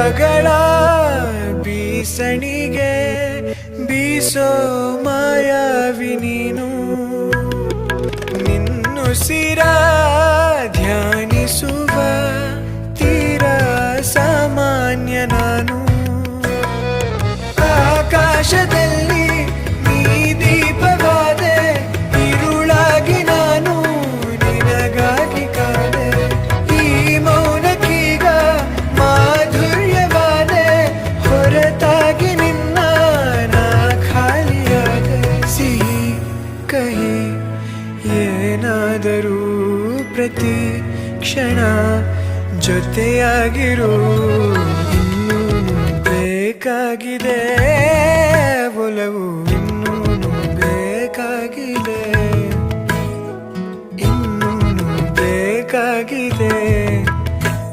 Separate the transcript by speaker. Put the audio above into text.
Speaker 1: ಮೋಹಗಳ ಬೀಸಣಿಗೆ ಬೀಸೋ ಮಾಯಾವಿ ನೀನು ನಿನ್ನುಸಿರ ಧ್ಯಾನಿಸುವ ತೀರ ಸಾಮಾನ್ಯ ನಾನು ಆಕಾಶದಲ್ಲಿ ನೀ ದೀಪವಾದೆ ഇരുಳಾಗಿ ನಾನು ನಿನಗಾಗಿ ಕಾದೆ ಈ ಮೌನಕ್ಕೀಗ ಮಾಧುರ್ಯವಾದೆ ಹೊರತಾಗಿ ನಿನ್ನ ನಾ ಖಾಲಿಯಾದೆ ಸಿಹಿ ಕಹಿ ಏನಾದರೂ ಪ್ರತಿ ಕ್ಷಣ ಜೊತೆಯಾಗಿರು ಇನ್ನೂ ಬೇಕಾಗಿದೆ ಒಲವು